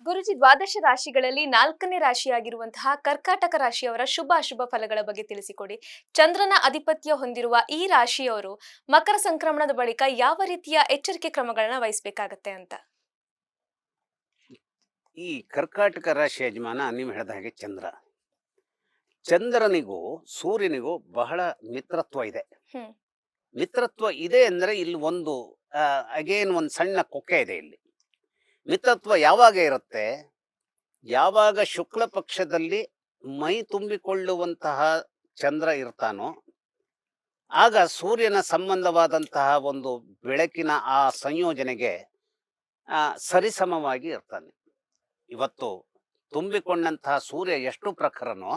ಗುರುಜಿ, ದ್ವಾದಶ ರಾಶಿಗಳಲ್ಲಿ 4ನೇ ರಾಶಿಯಾಗಿರುವಂತಹ ಕರ್ಕಾಟಕ ರಾಶಿಯವರ ಶುಭ ಅಶುಭ ಫಲಗಳ ಬಗ್ಗೆ ತಿಳಿಸಿಕೊಡಿ. ಚಂದ್ರನ ಆಧಿಪತ್ಯ ಹೊಂದಿರುವ ಈ ರಾಶಿಯವರು ಮಕರ ಸಂಕ್ರಮಣದ ಬಳಿಕ ಯಾವ ರೀತಿಯ ಎಚ್ಚರಿಕೆ ಕ್ರಮಗಳನ್ನ ವಹಿಸಬೇಕಾಗತ್ತೆ ಅಂತ? ಈ ಕರ್ಕಾಟಕ ರಾಶಿ ಯಜಮಾನ ನೀವು ಹೇಳಿದ ಹಾಗೆ ಚಂದ್ರನಿಗೂ ಸೂರ್ಯನಿಗೂ ಬಹಳ ಮಿತ್ರತ್ವ ಇದೆ. ಹ್ಮ್. ಮಿತ್ರತ್ವ ಇದೆ ಅಂದ್ರೆ ಇಲ್ಲಿ ಒಂದು ಅಗೇನ್ ಒಂದು ಸಣ್ಣ ಕೊಕ್ಕೆ ಇದೆ ಇಲ್ಲಿ. ಮಿತ್ರತ್ವ ಯಾವಾಗ ಇರುತ್ತೆ? ಯಾವಾಗ ಶುಕ್ಲ ಪಕ್ಷದಲ್ಲಿ ಮೈ ತುಂಬಿಕೊಳ್ಳುವಂತಹ ಚಂದ್ರ ಇರ್ತಾನೋ ಆಗ ಸೂರ್ಯನ ಸಂಬಂಧವಾದಂತಹ ಒಂದು ಬೆಳಕಿನ ಆ ಸಂಯೋಜನೆಗೆ ಸರಿಸಮವಾಗಿ ಇರ್ತಾನೆ. ಇವತ್ತು ತುಂಬಿಕೊಂಡಂತಹ ಸೂರ್ಯ ಎಷ್ಟು ಪ್ರಖರನೋ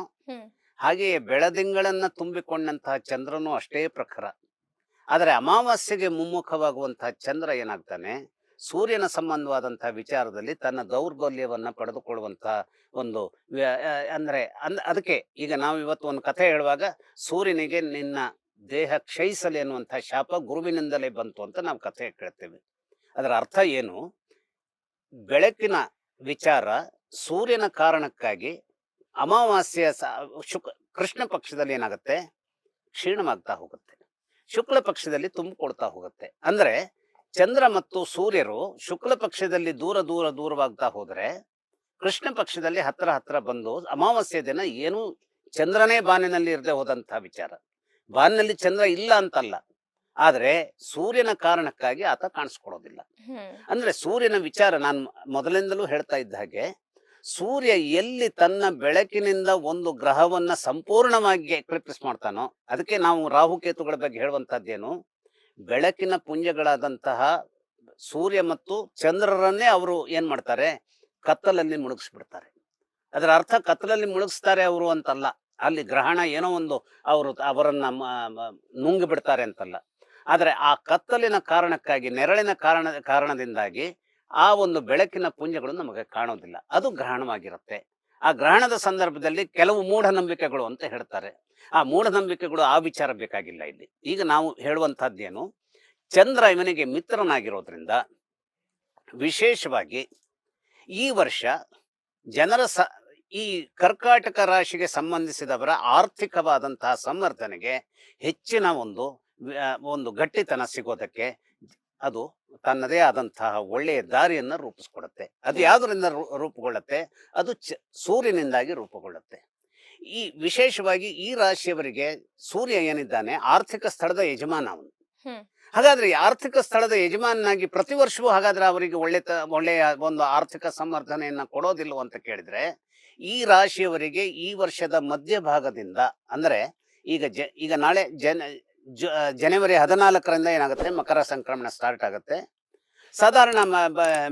ಹಾಗೆಯೇ ಬೆಳದಿಂಗಳನ್ನ ತುಂಬಿಕೊಂಡಂತಹ ಚಂದ್ರನು ಅಷ್ಟೇ ಪ್ರಖರ. ಆದರೆ ಅಮಾವಾಸ್ಯೆಗೆ ಮುಮ್ಮುಖವಾಗುವಂತಹ ಚಂದ್ರ ಏನಾಗ್ತಾನೆ, ಸೂರ್ಯನ ಸಂಬಂಧವಾದಂತಹ ವಿಚಾರದಲ್ಲಿ ತನ್ನ ದೌರ್ಬಲ್ಯವನ್ನ ಪಡೆದುಕೊಳ್ಳುವಂತಹ ಒಂದು ಅದಕ್ಕೆ ಈಗ ನಾವು ಇವತ್ತು ಒಂದು ಕಥೆ ಹೇಳುವಾಗ ಸೂರ್ಯನಿಗೆ ನಿನ್ನ ದೇಹ ಕ್ಷಯಿಸಲಿ ಅನ್ನುವಂತಹ ಶಾಪ ಗುರುವಿನಿಂದಲೇ ಬಂತು ಅಂತ ನಾವು ಕಥೆ ಕೇಳ್ತೇವೆ. ಅದರ ಅರ್ಥ ಏನು? ಬೆಳಕಿನ ವಿಚಾರ ಸೂರ್ಯನ ಕಾರಣಕ್ಕಾಗಿ ಅಮಾವಾಸ್ಯೆಯ ಕೃಷ್ಣ ಪಕ್ಷದಲ್ಲಿ ಏನಾಗುತ್ತೆ, ಕ್ಷೀಣವಾಗ್ತಾ ಹೋಗುತ್ತೆ. ಶುಕ್ಲ ಪಕ್ಷದಲ್ಲಿ ತುಂಬಿಕೊಳ್ತಾ ಹೋಗುತ್ತೆ. ಅಂದ್ರೆ ಚಂದ್ರ ಮತ್ತು ಸೂರ್ಯರು ಶುಕ್ಲ ಪಕ್ಷದಲ್ಲಿ ದೂರವಾಗ್ತಾ ಹೋದ್ರೆ ಕೃಷ್ಣ ಪಕ್ಷದಲ್ಲಿ ಹತ್ರ ಬಂದು ಅಮಾವಾಸ್ಯೆ ದಿನ ಏನು ಚಂದ್ರನೇ ಬಾನಿನಲ್ಲಿ ಇರದೆ ಹೋದಂತಹ ವಿಚಾರ. ಬಾನಿನಲ್ಲಿ ಚಂದ್ರ ಇಲ್ಲ ಅಂತಲ್ಲ, ಆದ್ರೆ ಸೂರ್ಯನ ಕಾರಣಕ್ಕಾಗಿ ಆತ ಕಾಣಿಸ್ಕೊಡೋದಿಲ್ಲ. ಅಂದ್ರೆ ಸೂರ್ಯನ ವಿಚಾರ ನಾನು ಮೊದಲಿಂದಲೂ ಹೇಳ್ತಾ ಇದ್ದ ಹಾಗೆ, ಸೂರ್ಯ ಎಲ್ಲಿ ತನ್ನ ಬೆಳಕಿನಿಂದ ಒಂದು ಗ್ರಹವನ್ನ ಸಂಪೂರ್ಣವಾಗಿ ಎಕ್ಲಿಪ್ಸ್ ಮಾಡ್ತಾನೋ, ಅದಕ್ಕೆ ನಾವು ರಾಹುಕೇತುಗಳ ಬಗ್ಗೆ ಹೇಳುವಂತದ್ದೇನು, ಬೆಳಕಿನ ಪುಂಜಗಳಾದಂತಹ ಸೂರ್ಯ ಮತ್ತು ಚಂದ್ರರನ್ನೇ ಅವರು ಏನ್ ಮಾಡ್ತಾರೆ, ಕತ್ತಲಲ್ಲಿ ಮುಳುಗಿಸ್ಬಿಡ್ತಾರೆ. ಅದರ ಅರ್ಥ ಕತ್ತಲಲ್ಲಿ ಮುಳುಗಿಸ್ತಾರೆ ಅವರು ಅಂತಲ್ಲ, ಅಲ್ಲಿ ಗ್ರಹಣ ಏನೋ ಒಂದು ಅವರನ್ನ ನುಂಗಿ ಬಿಡ್ತಾರೆ ಅಂತಲ್ಲ. ಆದ್ರೆ ಆ ಕತ್ತಲಿನ ಕಾರಣಕ್ಕಾಗಿ, ನೆರಳಿನ ಕಾರಣದಿಂದಾಗಿ ಆ ಒಂದು ಬೆಳಕಿನ ಪುಂಜಗಳು ನಮಗೆ ಕಾಣೋದಿಲ್ಲ. ಅದು ಗ್ರಹಣವಾಗಿರುತ್ತೆ. ಆ ಗ್ರಹಣದ ಸಂದರ್ಭದಲ್ಲಿ ಕೆಲವು ಮೂಢನಂಬಿಕೆಗಳು ಅಂತ ಹೇಳ್ತಾರೆ. ಆ ಮೂಢನಂಬಿಕೆಗಳು ಆ ವಿಚಾರ ಬೇಕಾಗಿಲ್ಲ ಇಲ್ಲಿ. ಈಗ ನಾವು ಹೇಳುವಂತಹದ್ದೇನು, ಚಂದ್ರ ಇವನಿಗೆ ಮಿತ್ರನಾಗಿರೋದ್ರಿಂದ ವಿಶೇಷವಾಗಿ ಈ ವರ್ಷ ಜನರ ಈ ಕರ್ಕಾಟಕ ರಾಶಿಗೆ ಸಂಬಂಧಿಸಿದವರ ಆರ್ಥಿಕವಾದಂತಹ ಸಂವರ್ಧನೆಗೆ ಹೆಚ್ಚಿನ ಒಂದು ಗಟ್ಟಿತನ ಸಿಗೋದಕ್ಕೆ ಅದು ತನ್ನದೇ ಆದಂತಹ ಒಳ್ಳೆಯ ದಾರಿಯನ್ನ ರೂಪಿಸ್ಕೊಡುತ್ತೆ. ಅದು ಯಾವುದರಿಂದ ರೂಪುಗೊಳ್ಳುತ್ತೆ? ಅದು ಸೂರ್ಯನಿಂದಾಗಿ ರೂಪುಗೊಳ್ಳುತ್ತೆ. ಈ ವಿಶೇಷವಾಗಿ ಈ ರಾಶಿಯವರಿಗೆ ಸೂರ್ಯ ಏನಿದ್ದಾನೆ ಆರ್ಥಿಕ ಸ್ಥಳದ ಯಜಮಾನ ಅವನು. ಹಾಗಾದ್ರೆ ಆರ್ಥಿಕ ಸ್ಥಳದ ಯಜಮಾನಾಗಿ ಪ್ರತಿ ವರ್ಷವೂ ಹಾಗಾದ್ರೆ ಅವರಿಗೆ ಒಳ್ಳೆಯ ಒಂದು ಆರ್ಥಿಕ ಸಂವರ್ಧನೆಯನ್ನ ಕೊಡೋದಿಲ್ಲ ಅಂತ ಕೇಳಿದ್ರೆ, ಈ ರಾಶಿಯವರಿಗೆ ಈ ವರ್ಷದ ಮಧ್ಯಭಾಗದಿಂದ ಅಂದ್ರೆ ಈಗ ನಾಳೆ ಜನವರಿ 14ರಿಂದ ಏನಾಗುತ್ತೆ, ಮಕರ ಸಂಕ್ರಮಣ ಸ್ಟಾರ್ಟ್ ಆಗುತ್ತೆ. ಸಾಧಾರಣ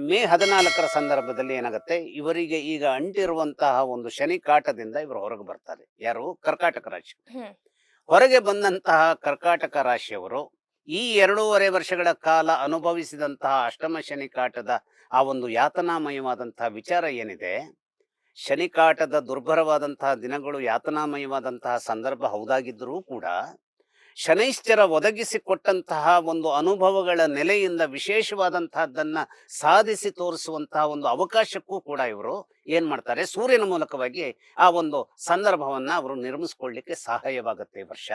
ಮೇ 14ರ ಸಂದರ್ಭದಲ್ಲಿ ಏನಾಗುತ್ತೆ, ಇವರಿಗೆ ಈಗ ಅಂಟಿರುವಂತಹ ಒಂದು ಶನಿ ಕಾಟದಿಂದ ಇವರು ಹೊರಗೆ ಬರ್ತಾರೆ. ಯಾರು? ಕರ್ಕಾಟಕ ರಾಶಿ. ಹೊರಗೆ ಬಂದಂತಹ ಕರ್ಕಾಟಕ ರಾಶಿಯವರು ಈ 2.5 ವರ್ಷಗಳ ಕಾಲ ಅನುಭವಿಸಿದಂತಹ ಅಷ್ಟಮ ಶನಿ ಕಾಟದ ಆ ಒಂದು ಯಾತನಾಮಯವಾದಂತಹ ವಿಚಾರ ಏನಿದೆ, ಶನಿಕಾಟದ ದುರ್ಭರವಾದಂತಹ ದಿನಗಳು ಯಾತನಾಮಯವಾದಂತಹ ಸಂದರ್ಭ ಹೌದಾಗಿದ್ದರೂ ಕೂಡ ಶನೈಶ್ಚರ ಒದಗಿಸಿಕೊಟ್ಟಂತಹ ಒಂದು ಅನುಭವಗಳ ನೆಲೆಯಿಂದ ವಿಶೇಷವಾದಂತಹದ್ದನ್ನ ಸಾಧಿಸಿ ತೋರಿಸುವಂತಹ ಒಂದು ಅವಕಾಶಕ್ಕೂ ಕೂಡ ಇವರು ಏನ್ ಮಾಡ್ತಾರೆ, ಸೂರ್ಯನ ಮೂಲಕವಾಗಿ ಆ ಒಂದು ಸಂದರ್ಭವನ್ನ ಅವರು ನಿರ್ಮಿಸ್ಕೊಳ್ಳಿಕ್ಕೆ ಸಹಾಯವಾಗುತ್ತೆ ಈ ವರ್ಷ.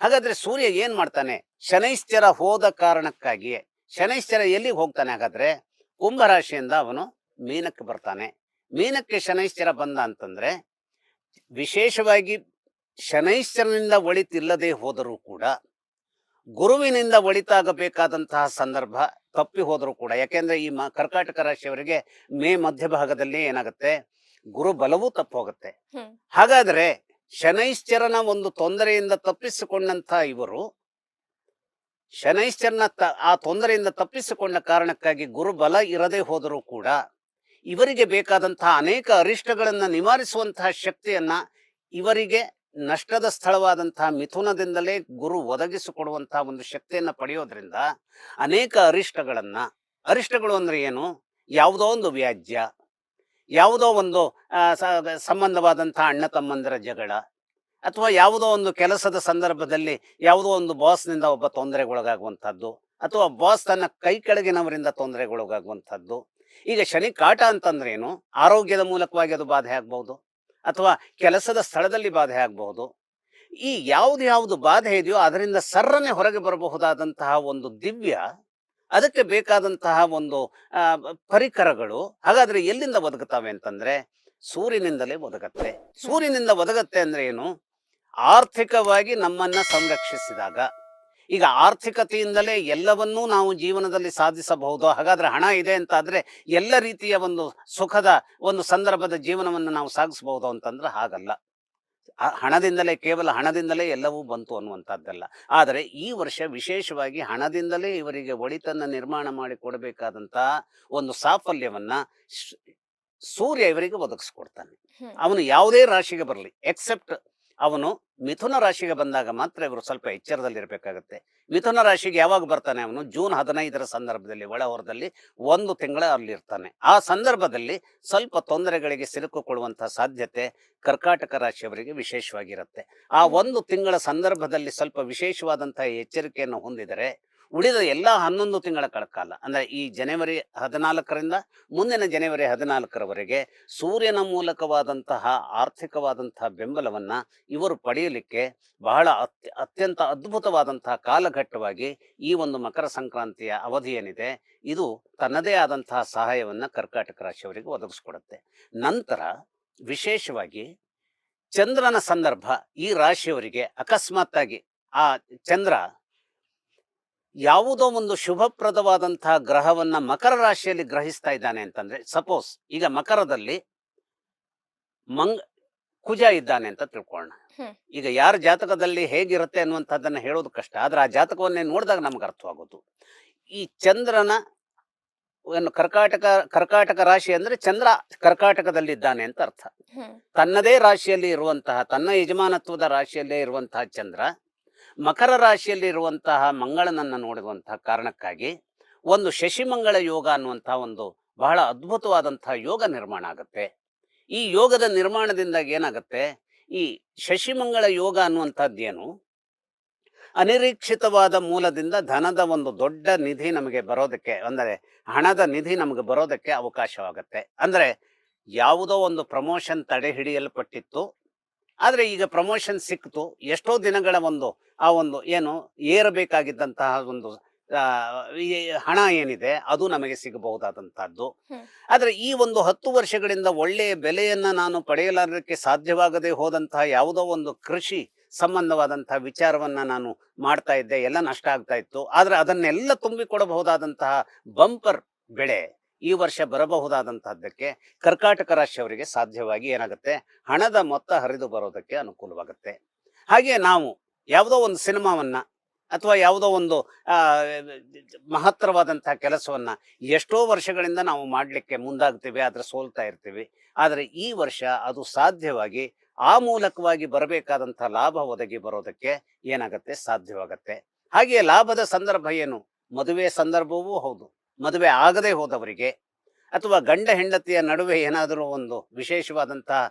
ಹಾಗಾದ್ರೆ ಸೂರ್ಯ ಏನ್ ಮಾಡ್ತಾನೆ, ಶನೈಶ್ಚರ ಹೋದ ಕಾರಣಕ್ಕಾಗಿಯೇ, ಶನೈಶ್ಚರ ಎಲ್ಲಿಗೆ ಹೋಗ್ತಾನೆ ಹಾಗಾದ್ರೆ, ಕುಂಭರಾಶಿಯಿಂದ ಅವನು ಮೀನಕ್ಕೆ ಬರ್ತಾನೆ. ಮೀನಕ್ಕೆ ಶನೈಶ್ಚರ ಬಂದ ಅಂತಂದ್ರೆ ವಿಶೇಷವಾಗಿ ಶನೈಶ್ಚರನಿಂದ ಒಳಿತಿಲ್ಲದೆ ಹೋದರೂ ಕೂಡ ಗುರುವಿನಿಂದ ಒಳಿತಾಗಬೇಕಾದಂತಹ ಸಂದರ್ಭ ತಪ್ಪಿ ಹೋದರೂ ಕೂಡ, ಯಾಕೆಂದ್ರೆ ಈ ಕರ್ಕಾಟಕ ರಾಶಿಯವರಿಗೆ ಮೇ ಮಧ್ಯಭಾಗದಲ್ಲಿ ಏನಾಗುತ್ತೆ, ಗುರು ಬಲವೂ ತಪ್ಪು ಹೋಗುತ್ತೆ. ಹಾಗಾದ್ರೆ ಶನೈಶ್ಚರನ ಒಂದು ತೊಂದರೆಯಿಂದ ತಪ್ಪಿಸಿಕೊಂಡಂತಹ ಇವರು ಶನೈಶ್ಚರನ ಆ ತೊಂದರೆಯಿಂದ ತಪ್ಪಿಸಿಕೊಂಡ ಕಾರಣಕ್ಕಾಗಿ ಗುರು ಬಲ ಇರದೆ ಹೋದರೂ ಕೂಡ ಇವರಿಗೆ ಬೇಕಾದಂತಹ ಅನೇಕ ಅರಿಷ್ಟಗಳನ್ನ ನಿವಾರಿಸುವಂತಹ ಶಕ್ತಿಯನ್ನ ಇವರಿಗೆ ನಷ್ಟದ ಸ್ಥಳವಾದಂತಹ ಮಿಥುನದಿಂದಲೇ ಗುರು ಒದಗಿಸಿಕೊಡುವಂತಹ ಒಂದು ಶಕ್ತಿಯನ್ನ ಪಡೆಯೋದ್ರಿಂದ ಅನೇಕ ಅರಿಷ್ಟಗಳು ಅಂದ್ರೆ ಏನು, ಯಾವುದೋ ಒಂದು ವ್ಯಾಜ್ಯ, ಯಾವುದೋ ಒಂದು ಸಂಬಂಧವಾದಂತಹ ಅಣ್ಣ ತಮ್ಮಂದಿರ ಜಗಳ, ಅಥವಾ ಯಾವುದೋ ಒಂದು ಕೆಲಸದ ಸಂದರ್ಭದಲ್ಲಿ ಯಾವುದೋ ಒಂದು ಬಾಸ್ನಿಂದ ಒಬ್ಬ ತೊಂದರೆಗೊಳಗಾಗುವಂಥದ್ದು, ಅಥವಾ ಬಾಸ್ ತನ್ನ ಕೈ ಕೆಳಗಿನವರಿಂದ ತೊಂದರೆಗೊಳಗಾಗುವಂಥದ್ದು, ಈಗ ಶನಿ ಕಾಟ ಅಂತಂದ್ರೆ ಏನು? ಆರೋಗ್ಯದ ಮೂಲಕವಾಗಿ ಅದು ಬಾಧೆ ಆಗ್ಬಹುದು, ಅಥವಾ ಕೆಲಸದ ಸ್ಥಳದಲ್ಲಿ ಬಾಧೆ ಆಗಬಹುದು. ಈ ಯಾವ್ದು ಬಾಧೆ ಇದೆಯೋ ಅದರಿಂದ ಸರ್ರನೆ ಹೊರಗೆ ಬರಬಹುದಾದಂತಹ ಒಂದು ದಿವ್ಯ, ಅದಕ್ಕೆ ಬೇಕಾದಂತಹ ಒಂದು ಪರಿಕರಗಳು ಹಾಗಾದ್ರೆ ಎಲ್ಲಿಂದ ಒದಗುತ್ತವೆ ಅಂತಂದ್ರೆ ಸೂರ್ಯನಿಂದಲೇ ಒದಗತ್ತೆ. ಸೂರ್ಯನಿಂದ ಒದಗತ್ತೆ ಅಂದ್ರೆ ಏನು? ಆರ್ಥಿಕವಾಗಿ ನಮ್ಮನ್ನ ಸಂರಕ್ಷಿಸಿದಾಗ. ಈಗ ಆರ್ಥಿಕತೆಯಿಂದಲೇ ಎಲ್ಲವನ್ನೂ ನಾವು ಜೀವನದಲ್ಲಿ ಸಾಧಿಸಬಹುದು. ಹಾಗಾದ್ರೆ ಹಣ ಇದೆ ಅಂತಾದ್ರೆ ಎಲ್ಲ ರೀತಿಯ ಒಂದು ಸುಖದ ಒಂದು ಸಂದರ್ಭದ ಜೀವನವನ್ನು ನಾವು ಸಾಗಿಸಬಹುದು ಅಂತಂದ್ರೆ ಹಾಗಲ್ಲ. ಹಣದಿಂದಲೇ, ಕೇವಲ ಹಣದಿಂದಲೇ ಎಲ್ಲವೂ ಬಂತು ಅನ್ನುವಂಥದ್ದಲ್ಲ. ಆದರೆ ಈ ವರ್ಷ ವಿಶೇಷವಾಗಿ ಹಣದಿಂದಲೇ ಇವರಿಗೆ ಒಳಿತನ್ನ ನಿರ್ಮಾಣ ಮಾಡಿ ಕೊಡಬೇಕಾದಂತಹ ಒಂದು ಸಾಫಲ್ಯವನ್ನ ಶ್- ಸೂರ್ಯ ಇವರಿಗೆ ಒದಗಿಸ್ಕೊಡ್ತಾನೆ. ಹ್ಮ್. ಅವನು ಯಾವುದೇ ರಾಶಿಗೆ ಬರಲಿ, ಎಕ್ಸೆಪ್ಟ್ ಅವನು ಮಿಥುನ ರಾಶಿಗೆ ಬಂದಾಗ ಮಾತ್ರ ಇವರು ಸ್ವಲ್ಪ ಎಚ್ಚರದಲ್ಲಿರ್ಬೇಕಾಗತ್ತೆ. ಮಿಥುನ ರಾಶಿಗೆ ಯಾವಾಗ ಬರ್ತಾನೆ? ಅವನು ಜೂನ್ 15ರ ಸಂದರ್ಭದಲ್ಲಿ, ಒಳ ಹೊರದಲ್ಲಿ 1 ತಿಂಗಳ ಅಲ್ಲಿರ್ತಾನೆ. ಆ ಸಂದರ್ಭದಲ್ಲಿ ಸ್ವಲ್ಪ ತೊಂದರೆಗಳಿಗೆ ಸಿಲುಕಿಕೊಳ್ಳುವಂತಹ ಸಾಧ್ಯತೆ ಕರ್ಕಾಟಕ ರಾಶಿಯವರಿಗೆ ವಿಶೇಷವಾಗಿರುತ್ತೆ. ಆ 1 ತಿಂಗಳ ಸಂದರ್ಭದಲ್ಲಿ ಸ್ವಲ್ಪ ವಿಶೇಷವಾದಂತಹ ಎಚ್ಚರಿಕೆಯನ್ನು ಹೊಂದಿದರೆ ಉಳಿದ ಎಲ್ಲ 11 ತಿಂಗಳ ಕಾಲ, ಅಂದ್ರೆ ಈ ಜನವರಿ 14ರಿಂದ ಮುಂದಿನ ಜನವರಿ 14ರವರೆಗೆ ಸೂರ್ಯನ ಮೂಲಕವಾದಂತಹ ಆರ್ಥಿಕವಾದಂತಹ ಬೆಂಬಲವನ್ನ ಇವರು ಪಡೆಯಲಿಕ್ಕೆ ಬಹಳ ಅತ್ಯಂತ ಅದ್ಭುತವಾದಂತಹ ಕಾಲಘಟ್ಟವಾಗಿ ಈ ಒಂದು ಮಕರ ಸಂಕ್ರಾಂತಿಯ ಅವಧಿ ಏನಿದೆ ಇದು ತನ್ನದೇ ಆದಂತಹ ಸಹಾಯವನ್ನ ಕರ್ಕಾಟಕ ರಾಶಿಯವರಿಗೆ ಒದಗಿಸ್ಕೊಡುತ್ತೆ. ನಂತರ ವಿಶೇಷವಾಗಿ ಚಂದ್ರನ ಸಂದರ್ಭ ಈ ರಾಶಿಯವರಿಗೆ ಅಕಸ್ಮಾತ್ತಾಗಿ ಆ ಚಂದ್ರ ಯಾವುದೋ ಒಂದು ಶುಭಪ್ರದವಾದಂತಹ ಗ್ರಹವನ್ನ ಮಕರ ರಾಶಿಯಲ್ಲಿ ಗ್ರಹಿಸ್ತಾ ಇದ್ದಾನೆ ಅಂತಂದ್ರೆ, ಸಪೋಸ್ ಈಗ ಮಕರದಲ್ಲಿ ಕುಜ ಇದ್ದಾನೆ ಅಂತ ತಿಳ್ಕೊಳ್ಳೋಣ. ಹ್ಮ್. ಈಗ ಯಾರ ಜಾತಕದಲ್ಲಿ ಹೇಗಿರುತ್ತೆ ಅನ್ನುವಂಥದ್ದನ್ನ ಹೇಳೋದು ಕಷ್ಟ, ಆದ್ರೆ ಆ ಜಾತಕವನ್ನೇ ನೋಡಿದಾಗ ನಮ್ಗೆ ಅರ್ಥವಾಗೋದು. ಈ ಚಂದ್ರನ ಕರ್ಕಾಟಕ ರಾಶಿ ಅಂದ್ರೆ ಚಂದ್ರ ಕರ್ಕಾಟಕದಲ್ಲಿದ್ದಾನೆ ಅಂತ ಅರ್ಥ. ಹ್ಮ್. ತನ್ನದೇ ರಾಶಿಯಲ್ಲಿ ಇರುವಂತಹ, ತನ್ನ ಯಜಮಾನತ್ವದ ರಾಶಿಯಲ್ಲೇ ಇರುವಂತಹ ಚಂದ್ರ ಮಕರ ರಾಶಿಯಲ್ಲಿ ಇರುವಂತಹ ಮಂಗಳನನ್ನ ನೋಡುವಂತಹ ಕಾರಣಕ್ಕಾಗಿ ಒಂದು ಶಶಿಮಂಗಳ ಯೋಗ ಅನ್ನುವಂತಹ ಒಂದು ಬಹಳ ಅದ್ಭುತವಾದಂತಹ ಯೋಗ ನಿರ್ಮಾಣ ಆಗುತ್ತೆ. ಈ ಯೋಗದ ನಿರ್ಮಾಣದಿಂದಾಗಿ ಏನಾಗುತ್ತೆ? ಈ ಶಶಿಮಂಗಳ ಯೋಗ ಅನ್ನುವಂಥದ್ದೇನು, ಅನಿರೀಕ್ಷಿತವಾದ ಮೂಲದಿಂದ ಧನದ ಒಂದು ದೊಡ್ಡ ನಿಧಿ ನಮಗೆ ಬರೋದಕ್ಕೆ, ಅಂದರೆ ಹಣದ ನಿಧಿ ನಮಗೆ ಬರೋದಕ್ಕೆ ಅವಕಾಶವಾಗುತ್ತೆ. ಅಂದ್ರೆ ಯಾವುದೋ ಒಂದು ಪ್ರಮೋಷನ್ ತಡೆ ಹಿಡಿಯಲ್ಪಟ್ಟಿತ್ತು, ಆದ್ರೆ ಈಗ ಪ್ರಮೋಷನ್ ಸಿಕ್ತು. ಎಷ್ಟೋ ದಿನಗಳ ಒಂದು ಆ ಒಂದು ಏನು ಏರಬೇಕಾಗಿದ್ದಂತಹ ಒಂದು ಈ ಹಣ ಏನಿದೆ ಅದು ನಮಗೆ ಸಿಗಬಹುದಾದಂತಹದ್ದು. ಹ್ಮ್. ಆದ್ರೆ ಈ ಒಂದು 10 ವರ್ಷಗಳಿಂದ ಒಳ್ಳೆಯ ಬೆಲೆಯನ್ನ ನಾನು ಪಡೆಯಲಾರಕ್ಕೆ ಸಾಧ್ಯವಾಗದೆ ಹೋದಂತಹ ಯಾವುದೋ ಒಂದು ಕೃಷಿ ಸಂಬಂಧವಾದಂತಹ ವಿಚಾರವನ್ನ ನಾನು ಮಾಡ್ತಾ ಇದ್ದೆ, ಎಲ್ಲ ನಷ್ಟ ಆಗ್ತಾ ಇತ್ತು. ಆದ್ರೆ ಅದನ್ನೆಲ್ಲ ತುಂಬಿಕೊಡಬಹುದಾದಂತಹ ಬಂಪರ್ ಬೆಳೆ ಈ ವರ್ಷ ಬರಬಹುದಾದಂತಹದ್ದಕ್ಕೆ ಕರ್ಕಾಟಕ ರಾಶಿಯವರಿಗೆ ಸಾಧ್ಯವಾಗಿ ಏನಾಗುತ್ತೆ? ಹಣದ ಮೊತ್ತ ಹರಿದು ಬರೋದಕ್ಕೆ ಅನುಕೂಲವಾಗುತ್ತೆ. ಹಾಗೆ ನಾವು ಯಾವುದೋ ಒಂದು ಸಿನಿಮಾವನ್ನ ಅಥವಾ ಯಾವುದೋ ಒಂದು ಆ ಮಹತ್ತರವಾದಂತಹ ಕೆಲಸವನ್ನ ಎಷ್ಟೋ ವರ್ಷಗಳಿಂದ ನಾವು ಮಾಡ್ಲಿಕ್ಕೆ ಮುಂದಾಗ್ತೀವಿ, ಆದ್ರೆ ಸೋಲ್ತಾ ಇರ್ತೀವಿ. ಆದ್ರೆ ಈ ವರ್ಷ ಅದು ಸಾಧ್ಯವಾಗಿ ಆ ಮೂಲಕವಾಗಿ ಬರಬೇಕಾದಂತಹ ಲಾಭ ಒದಗಿ ಬರೋದಕ್ಕೆ ಏನಾಗತ್ತೆ? ಸಾಧ್ಯವಾಗತ್ತೆ. ಹಾಗೆ ಲಾಭದ ಸಂದರ್ಭ ಏನು? ಮದುವೆ ಸಂದರ್ಭವೂ ಹೌದು. ಮದುವೆ ಆಗದೆ ಹೋದವರಿಗೆ ಅಥವಾ ಗಂಡ ಹೆಂಡತಿಯ ನಡುವೆ ಏನಾದರೂ ಒಂದು ವಿಶೇಷವಾದಂತಹ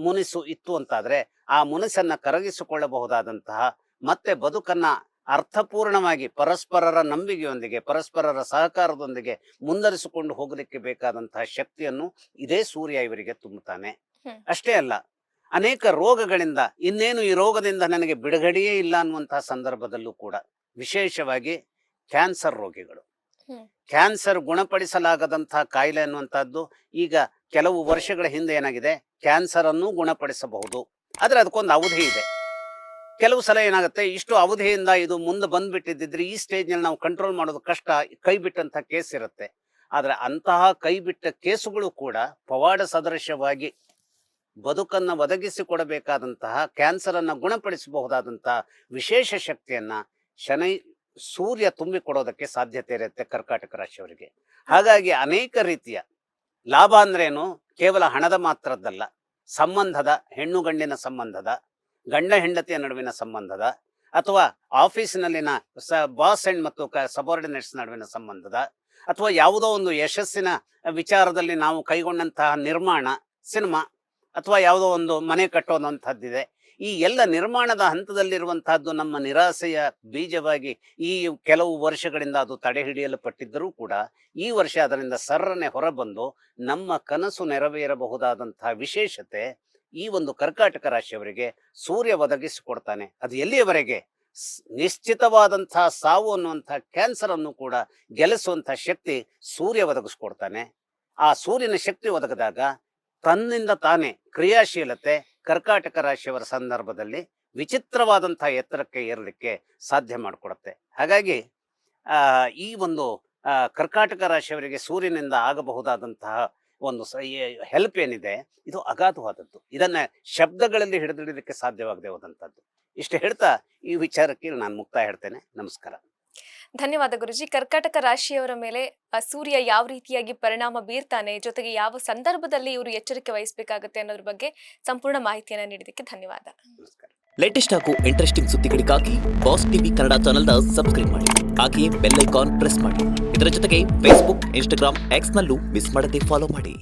ಮುನಿಸು ಇತ್ತು ಅಂತಾದ್ರೆ ಆ ಮುನಿಸನ್ನ ಕರಗಿಸಿಕೊಳ್ಳಬಹುದಾದಂತಹ, ಮತ್ತೆ ಬದುಕನ್ನ ಅರ್ಥಪೂರ್ಣವಾಗಿ ಪರಸ್ಪರರ ನಂಬಿಕೆಯೊಂದಿಗೆ, ಪರಸ್ಪರರ ಸಹಕಾರದೊಂದಿಗೆ ಮುಂದರಿಸಿಕೊಂಡು ಹೋಗಲಿಕ್ಕೆ ಬೇಕಾದಂತಹ ಶಕ್ತಿಯನ್ನು ಇದೇ ಸೂರ್ಯ ಇವರಿಗೆ ತುಂಬುತ್ತಾನೆ. ಹ್ಮ್. ಅಷ್ಟೇ ಅಲ್ಲ, ಅನೇಕ ರೋಗಗಳಿಂದ ಇನ್ನೇನು ಈ ರೋಗದಿಂದ ನನಗೆ ಬಿಡುಗಡೆಯೇ ಇಲ್ಲ ಅನ್ನುವಂತಹ ಸಂದರ್ಭದಲ್ಲೂ ಕೂಡ, ವಿಶೇಷವಾಗಿ ಕ್ಯಾನ್ಸರ್ ರೋಗಿಗಳು, ಹ್ಮ್. ಕ್ಯಾನ್ಸರ್ ಗುಣಪಡಿಸಲಾಗದಂತಹ ಕಾಯಿಲೆ ಅನ್ನುವಂಥದ್ದು ಈಗ ಕೆಲವು ವರ್ಷಗಳ ಹಿಂದೆ ಏನಾಗಿದೆ, ಕ್ಯಾನ್ಸರ್ ಅನ್ನು ಗುಣಪಡಿಸಬಹುದು, ಆದ್ರೆ ಅದಕ್ಕೊಂದು ಅವಧಿ ಇದೆ. ಕೆಲವು ಸಲ ಏನಾಗುತ್ತೆ, ಇಷ್ಟು ಅವಧಿಯಿಂದ ಇದು ಮುಂದೆ ಬಂದ್ಬಿಟ್ಟಿದ್ರೆ ಈ ಸ್ಟೇಜ್ನಲ್ಲಿ ನಾವು ಕಂಟ್ರೋಲ್ ಮಾಡೋದು ಕಷ್ಟ, ಕೈ ಬಿಟ್ಟಂತಹ ಕೇಸ್ ಇರುತ್ತೆ. ಆದ್ರೆ ಅಂತಹ ಕೈ ಬಿಟ್ಟ ಕೇಸುಗಳು ಕೂಡ ಪವಾಡ ಸದೃಶವಾಗಿ ಬದುಕನ್ನ ಒದಗಿಸಿಕೊಡಬೇಕಾದಂತಹ, ಕ್ಯಾನ್ಸರ್ ಅನ್ನ ಗುಣಪಡಿಸಬಹುದಾದಂತಹ ವಿಶೇಷ ಶಕ್ತಿಯನ್ನ ಸೂರ್ಯ ತುಂಬಿಕೊಡೋದಕ್ಕೆ ಸಾಧ್ಯತೆ ಇರುತ್ತೆ ಕರ್ಕಾಟಕ ರಾಶಿಯವರಿಗೆ. ಹಾಗಾಗಿ ಅನೇಕ ರೀತಿಯ ಲಾಭ ಅಂದ್ರೇನು? ಕೇವಲ ಹಣದ ಮಾತ್ರದ್ದಲ್ಲ, ಸಂಬಂಧದ, ಹೆಣ್ಣು ಗಂಡಿನ ಸಂಬಂಧದ, ಗಂಡ ಹೆಂಡತಿಯ ನಡುವಿನ ಸಂಬಂಧದ, ಅಥವಾ ಆಫೀಸಿನಲ್ಲಿನ ಬಾಸ್ ಅಂಡ್ ಮತ್ತು ಸಬಾರ್ಡಿನೇಟ್ಸ್ ನಡುವಿನ ಸಂಬಂಧದ, ಅಥವಾ ಯಾವುದೋ ಒಂದು ಯಶಸ್ಸಿನ ವಿಚಾರದಲ್ಲಿ ನಾವು ಕೈಗೊಂಡಂತಹ ನಿರ್ಮಾಣ, ಸಿನಿಮಾ, ಅಥವಾ ಯಾವುದೋ ಒಂದು ಮನೆ ಕಟ್ಟೋದಂಥದ್ದಿದೆ. ಈ ಎಲ್ಲ ನಿರ್ಮಾಣದ ಹಂತದಲ್ಲಿರುವಂತಹದ್ದು ನಮ್ಮ ನಿರಾಸೆಯ ಬೀಜವಾಗಿ ಈ ಕೆಲವು ವರ್ಷಗಳಿಂದ ಅದು ತಡೆ ಹಿಡಿಯಲ್ಪಟ್ಟಿದ್ದರೂ ಕೂಡ ಈ ವರ್ಷ ಅದರಿಂದ ಸರ್ರನೆ ಹೊರಬಂದು ನಮ್ಮ ಕನಸು ನೆರವೇರಬಹುದಾದಂತಹ ವಿಶೇಷತೆ ಈ ಒಂದು ಕರ್ಕಾಟಕ ರಾಶಿಯವರಿಗೆ ಸೂರ್ಯ ಒದಗಿಸಿಕೊಡ್ತಾನೆ. ಅದು ಎಲ್ಲಿಯವರೆಗೆ ನಿಶ್ಚಿತವಾದಂತಹ ಸಾವು ಅನ್ನುವಂತಹ ಕ್ಯಾನ್ಸರ್ ಅನ್ನು ಕೂಡ ಗೆಲ್ಲಿಸುವಂತಹ ಶಕ್ತಿ ಸೂರ್ಯ ಒದಗಿಸ್ಕೊಡ್ತಾನೆ. ಆ ಸೂರ್ಯನ ಶಕ್ತಿ ಒದಗಿದಾಗ ತನ್ನಿಂದ ತಾನೇ ಕ್ರಿಯಾಶೀಲತೆ ಕರ್ಕಾಟಕ ರಾಶಿಯವರ ಸಂದರ್ಭದಲ್ಲಿ ವಿಚಿತ್ರವಾದಂತಹ ಎತ್ತರಕ್ಕೆ ಏರಲಿಕ್ಕೆ ಸಾಧ್ಯ ಮಾಡಿಕೊಡುತ್ತೆ. ಹಾಗಾಗಿ ಈ ಒಂದು ಕರ್ಕಾಟಕ ರಾಶಿಯವರಿಗೆ ಸೂರ್ಯನಿಂದ ಆಗಬಹುದಾದಂತಹ ಒಂದು ಹೆಲ್ಪ್ ಏನಿದೆ ಇದು ಅಗಾಧವಾದದ್ದು. ಇದನ್ನ ಶಬ್ದಗಳಲ್ಲಿ ಹಿಡಿದಿಡಲಿಕ್ಕೆ ಸಾಧ್ಯವಾಗದೆ ಹೋದಂಥದ್ದು. ಇಷ್ಟು ಹೇಳ್ತಾ ಈ ವಿಚಾರಕ್ಕೆ ನಾನು ಮುಕ್ತಾಯ ಹೇಳ್ತೇನೆ. ನಮಸ್ಕಾರ. ಧನ್ಯವಾದ ಗುರುಜಿ. ಕರ್ಕಾಟಕ ರಾಶಿಯವರ ಮೇಲೆ ಸೂರ್ಯ ಯಾವ ರೀತಿಯಾಗಿ ಪರಿಣಾಮ ಬೀರ್ತಾನೆ, ಜೊತೆಗೆ ಯಾವ ಸಂದರ್ಭದಲ್ಲಿ ಇವರು ಎಚ್ಚರಿಕೆ ವಹಿಸಬೇಕಾಗುತ್ತೆ ಅನ್ನೋದ್ರ ಬಗ್ಗೆ ಸಂಪೂರ್ಣ ಮಾಹಿತಿಯನ್ನು ನೀಡಿದ್ದಕ್ಕೆ ಧನ್ಯವಾದ. ನಮಸ್ಕಾರ. ಲೇಟೆಸ್ಟ್ ಹಾಗೂ ಇಂಟ್ರೆಸ್ಟಿಂಗ್ ಸುದ್ದಿಗಳಿಗಾಗಿ ಬಾಸ್ ಟಿವಿ ಕನ್ನಡ ಚಾನೆಲ್ನ ಸಬ್ಸ್ಕ್ರೈಬ್ ಮಾಡಿ. ಹಾಗೆಯೇ ಬೆಲ್ ಐಕಾನ್ ಪ್ರೆಸ್ ಮಾಡಿ. ಇದರ ಜೊತೆಗೆ ಫೇಸ್ಬುಕ್, ಇನ್ಸ್ಟಾಗ್ರಾಮ್, ಎಕ್ಸ್ ನಲ್ಲೂ ಮಿಸ್ ಮಾಡದೆ ಫಾಲೋ ಮಾಡಿ.